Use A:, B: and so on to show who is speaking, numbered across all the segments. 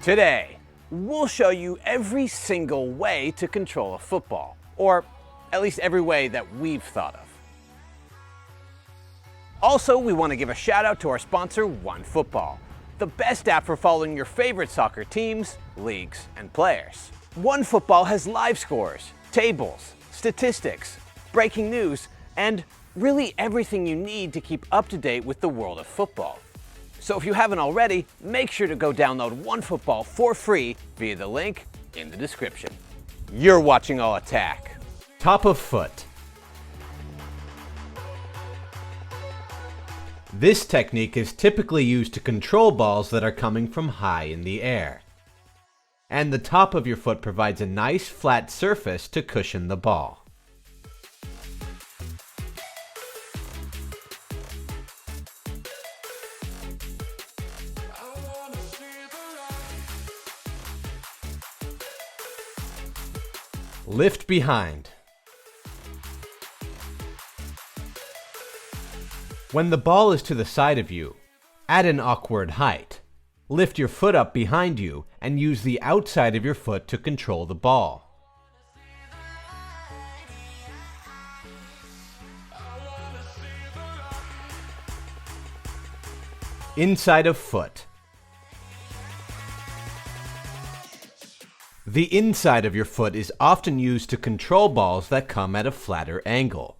A: Today, we'll show you every single way to control a football, or at least every way that we've thought of. Also, we want to give a shout out to our sponsor, OneFootball, the best app for following your favorite soccer teams, leagues, and players. OneFootball has live scores, tables, statistics, breaking news, and really everything you need to keep up to date with the world of football. So if you haven't already, make sure to go download OneFootball for free via the link in the description. You're watching All Attack.
B: Top of foot. This technique is typically used to control balls that are coming from high in the air. And the top of your foot provides a nice flat surface to cushion the ball. Lift behind. When the ball is to the side of you, at an awkward height, lift your foot up behind you and use the outside of your foot to control the ball. Inside of foot. The inside of your foot is often used to control balls that come at a flatter angle.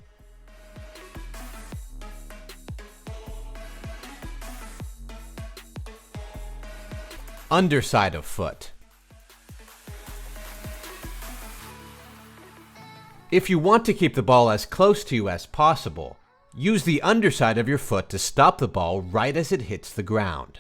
B: Underside of foot. If you want to keep the ball as close to you as possible, use the underside of your foot to stop the ball right as it hits the ground.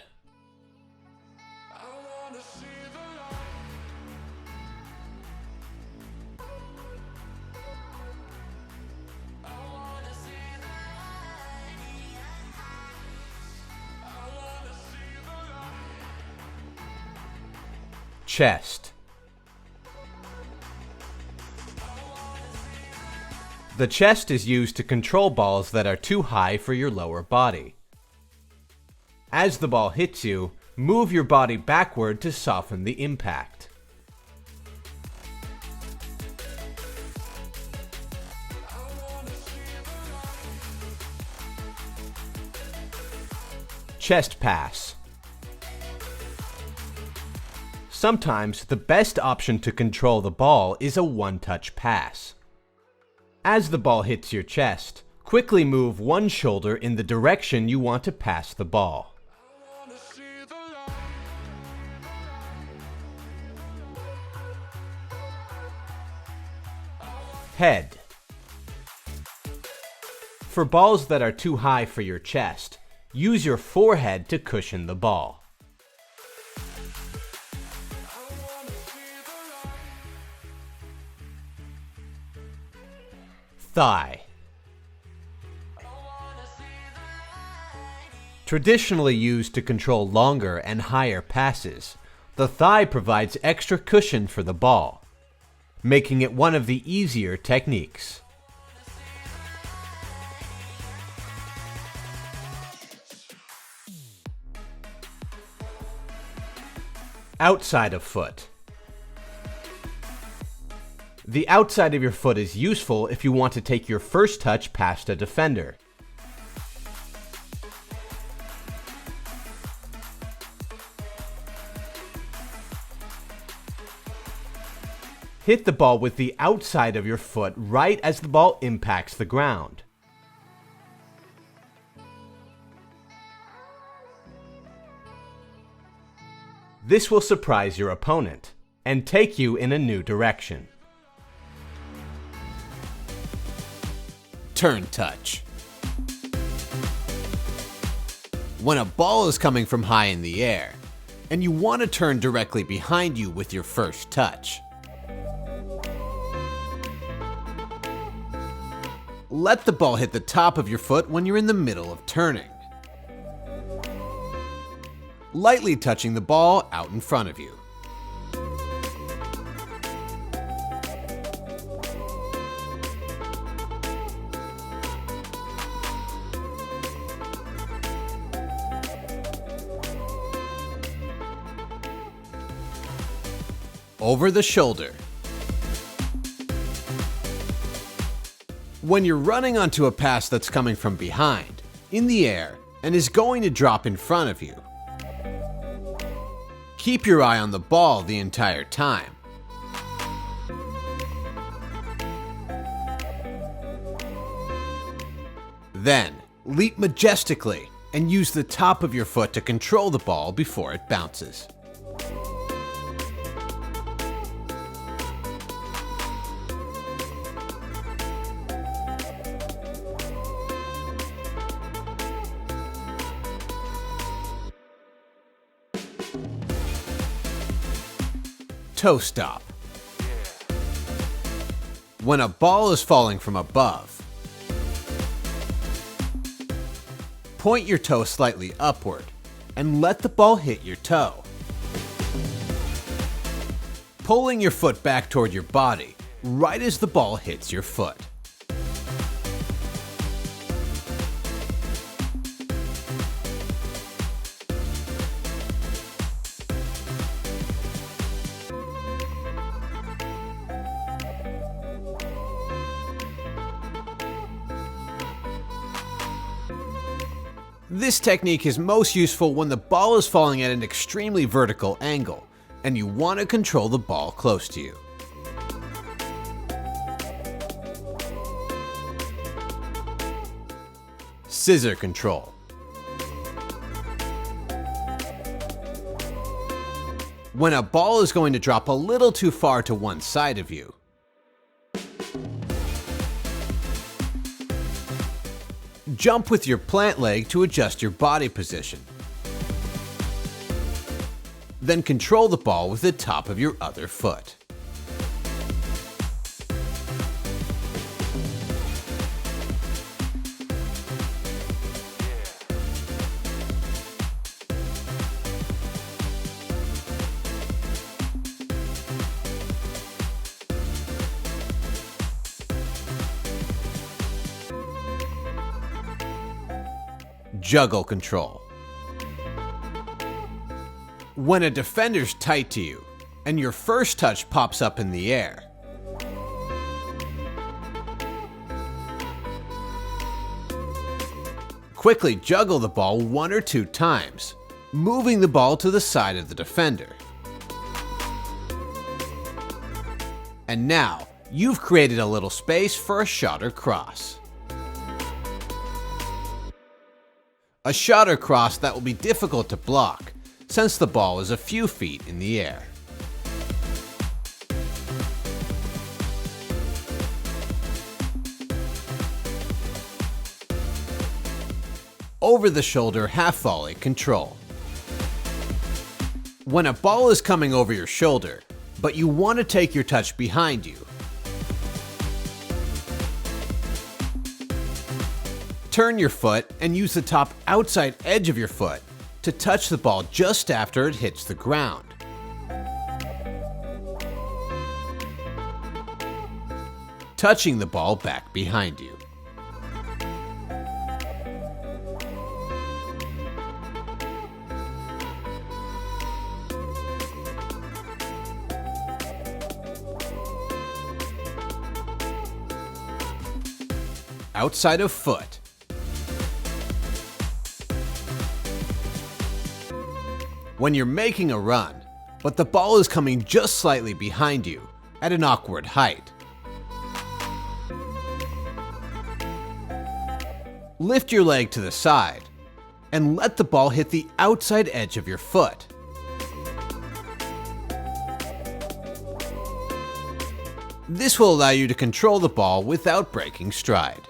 B: Chest. The chest is used to control balls that are too high for your lower body. As the ball hits you, move your body backward to soften the impact. Chest pass. Sometimes the best option to control the ball is a one-touch pass. As the ball hits your chest, quickly move one shoulder in the direction you want to pass the ball. Head. For balls that are too high for your chest, use your forehead to cushion the ball. Thigh. Traditionally used to control longer and higher passes, the thigh provides extra cushion for the ball, making it one of the easier techniques. Outside of foot. The outside of your foot is useful if you want to take your first touch past a defender. Hit the ball with the outside of your foot right as the ball impacts the ground. This will surprise your opponent and take you in a new direction.
A: Turn touch. When a ball is coming from high in the air, and you want to turn directly behind you with your first touch, let the ball hit the top of your foot when you're in the middle of turning, lightly touching the ball out in front of you.
B: over the shoulder. When you're running onto a pass that's coming from behind, in the air, and is going to drop in front of you, keep your eye on the ball the entire time. Then, leap majestically and use the top of your foot to control the ball before it bounces. Toe stop. When a ball is falling from above, point your toe slightly upward and let the ball hit your toe. Pulling your foot back toward your body right as the ball hits your foot. This technique is most useful when the ball is falling at an extremely vertical angle, and you want to control the ball close to you. Scissor Control. When a ball is going to drop a little too far to one side of you, jump with your plant leg to adjust your body position. Then control the ball with the top of your other foot. Juggle Control. When a defender's tight to you, and your first touch pops up in the air, quickly juggle the ball 1 or 2 times, moving the ball to the side of the defender. And now, you've created a little space for a shot or cross. A shot or cross that will be difficult to block, since the ball is a few feet in the air. Over the shoulder half volley control. When a ball is coming over your shoulder, but you want to take your touch behind you, turn your foot and use the top outside edge of your foot to touch the ball just after it hits the ground. Touching the ball back behind you. Outside of foot. When you're making a run, but the ball is coming just slightly behind you at an awkward height, lift your leg to the side and let the ball hit the outside edge of your foot. This will allow you to control the ball without breaking stride.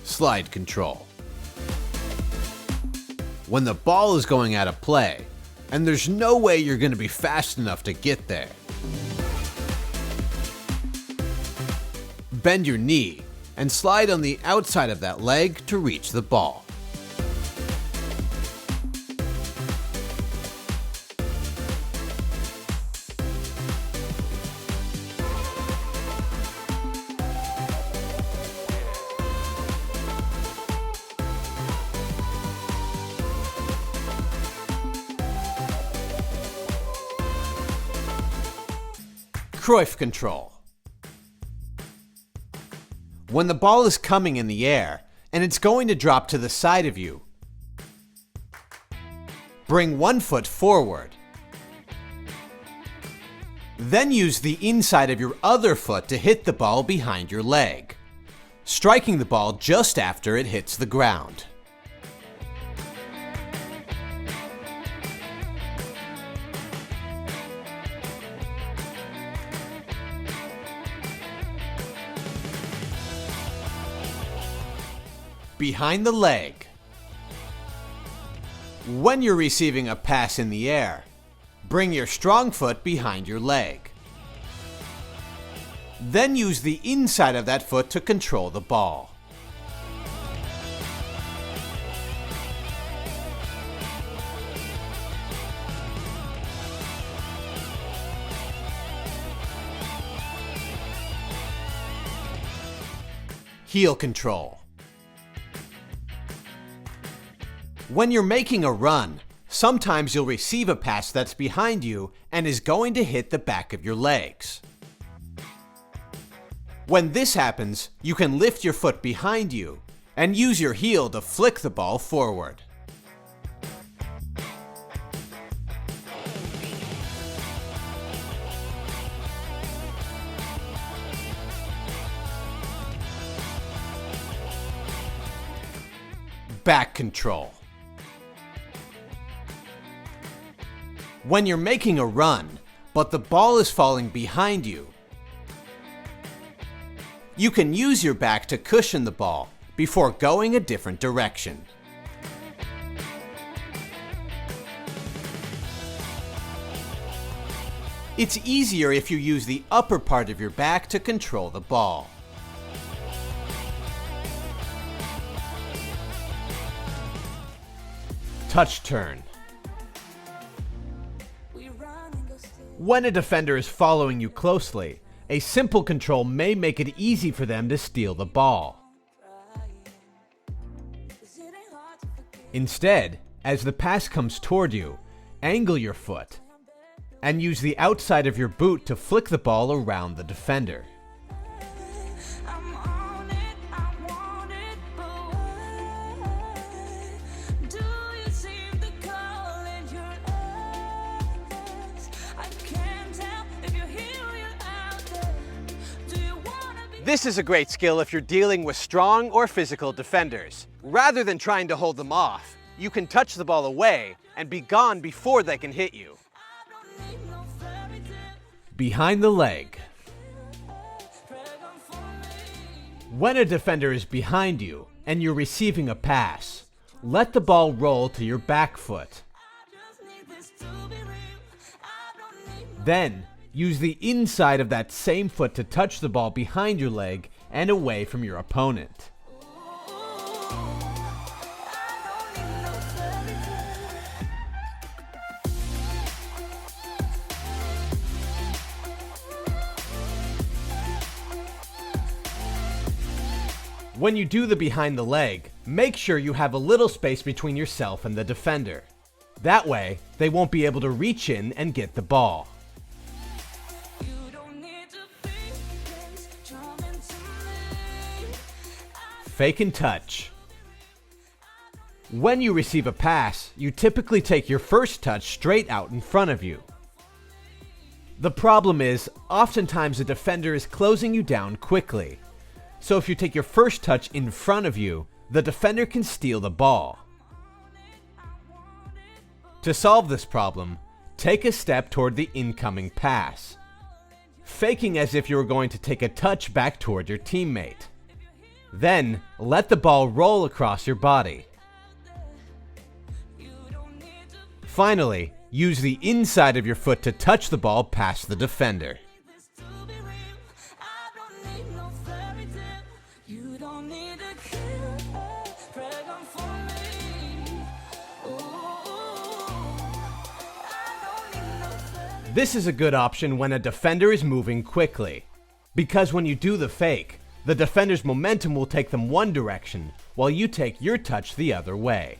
B: Slide control. When the ball is going out of play, and there's no way you're going to be fast enough to get there, bend your knee and slide on the outside of that leg to reach the ball. Cruyff Control. When the ball is coming in the air and it's going to drop to the side of you, bring one foot forward. Then use the inside of your other foot to hit the ball behind your leg, striking the ball just after it hits the ground. Behind the leg. When you're receiving a pass in the air, bring your strong foot behind your leg. Then use the inside of that foot to control the ball. Heel control. When you're making a run, sometimes you'll receive a pass that's behind you and is going to hit the back of your legs. When this happens, you can lift your foot behind you and use your heel to flick the ball forward. Back control. When you're making a run, but the ball is falling behind you, you can use your back to cushion the ball before going a different direction. It's easier if you use the upper part of your back to control the ball. Touch turn. When a defender is following you closely, a simple control may make it easy for them to steal the ball. Instead, as the pass comes toward you, angle your foot and use the outside of your boot to flick the ball around the defender.
A: This is a great skill if you're dealing with strong or physical defenders. Rather than trying to hold them off, you can touch the ball away and be gone before they can hit you.
B: Behind the leg. When a defender is behind you and you're receiving a pass, let the ball roll to your back foot. Then, use the inside of that same foot to touch the ball behind your leg and away from your opponent. When you do the behind the leg, make sure you have a little space between yourself and the defender. That way, they won't be able to reach in and get the ball. Fake and touch. When you receive a pass, you typically take your first touch straight out in front of you. The problem is, oftentimes a defender is closing you down quickly. So if you take your first touch in front of you, the defender can steal the ball. To solve this problem, take a step toward the incoming pass, faking as if you were going to take a touch back toward your teammate. Then, let the ball roll across your body. Finally, use the inside of your foot to touch the ball past the defender. This is a good option when a defender is moving quickly, because when you do the fake, the defender's momentum will take them one direction, while you take your touch the other way.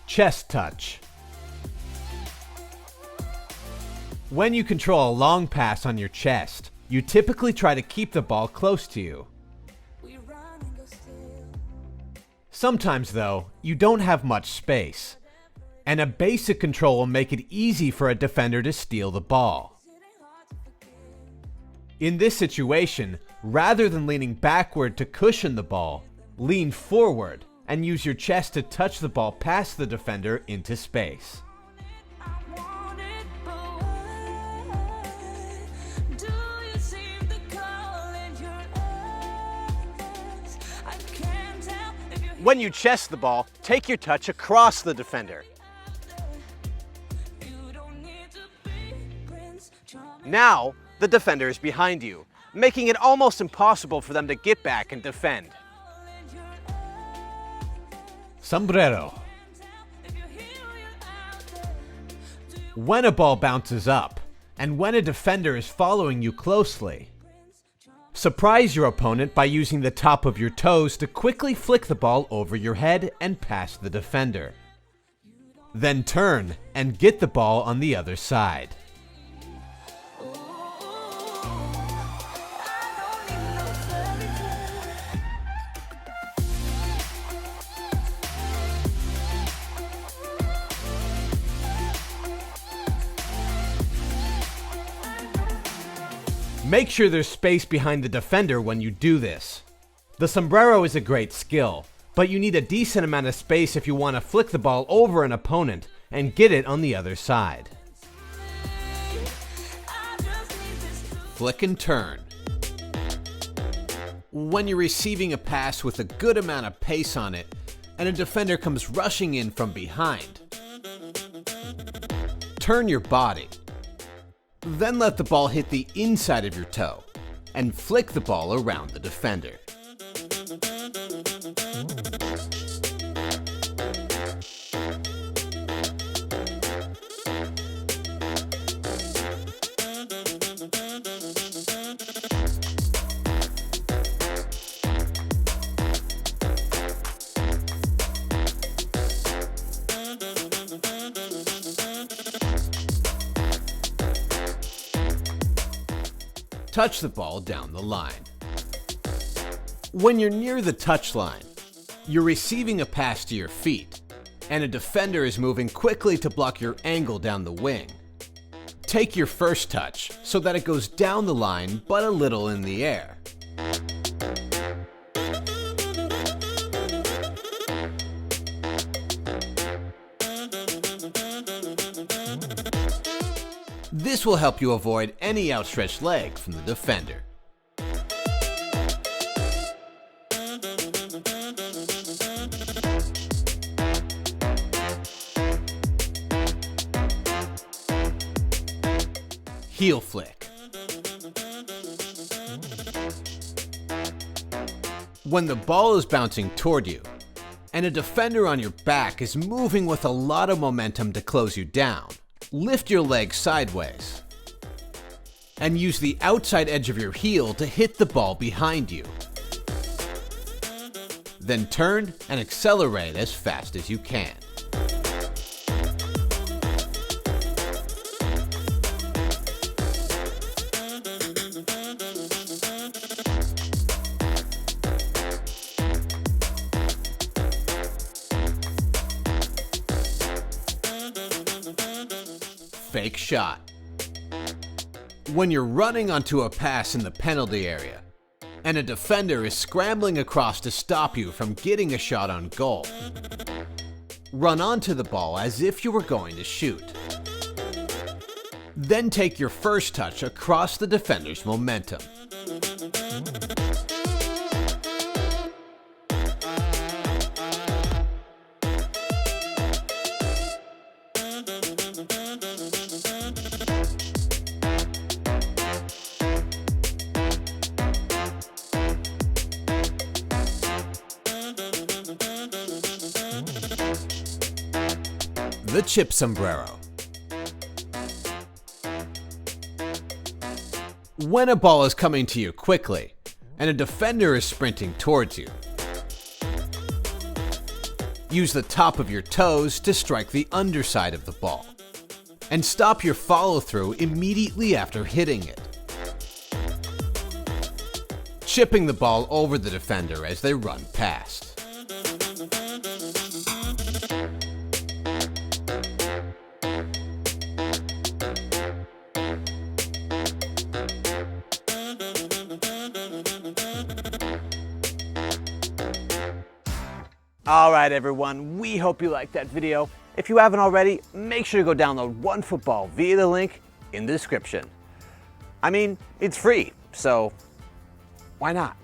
B: Chest touch. When you control a long pass on your chest, you typically try to keep the ball close to you. Sometimes, though, you don't have much space, and a basic control will make it easy for a defender to steal the ball. In this situation, rather than leaning backward to cushion the ball, lean forward and use your chest to touch the ball past the defender into space.
A: When you chest the ball, take your touch across the defender. Now, the defender is behind you, making it almost impossible for them to get back and defend.
B: Sombrero. When a ball bounces up, and when a defender is following you closely, surprise your opponent by using the top of your toes to quickly flick the ball over your head and past the defender. Then turn and get the ball on the other side. Make sure there's space behind the defender when you do this. The sombrero is a great skill, but you need a decent amount of space if you want to flick the ball over an opponent and get it on the other side. Flick and turn. When you're receiving a pass with a good amount of pace on it, and a defender comes rushing in from behind, turn your body. Then let the ball hit the inside of your toe and flick the ball around the defender. Touch the ball down the line. When you're near the touch line, you're receiving a pass to your feet, and a defender is moving quickly to block your angle down the wing. Take your first touch so that it goes down the line but a little in the air. This will help you avoid any outstretched leg from the defender. Heel flick. When the ball is bouncing toward you, and a defender on your back is moving with a lot of momentum to close you down, lift your leg sideways and use the outside edge of your heel to hit the ball behind you. Then turn and accelerate as fast as you can. Fake shot. When you're running onto a pass in the penalty area, and a defender is scrambling across to stop you from getting a shot on goal, run onto the ball as if you were going to shoot. Then take your first touch across the defender's momentum. The chip sombrero. When a ball is coming to you quickly, and a defender is sprinting towards you, use the top of your toes to strike the underside of the ball. and stop your follow-through immediately after hitting it. Chipping the ball over the defender as they run past.
A: All right, everyone, we hope you liked that video. If you haven't already, make sure to go download OneFootball via the link in the description. I mean, it's free, so why not?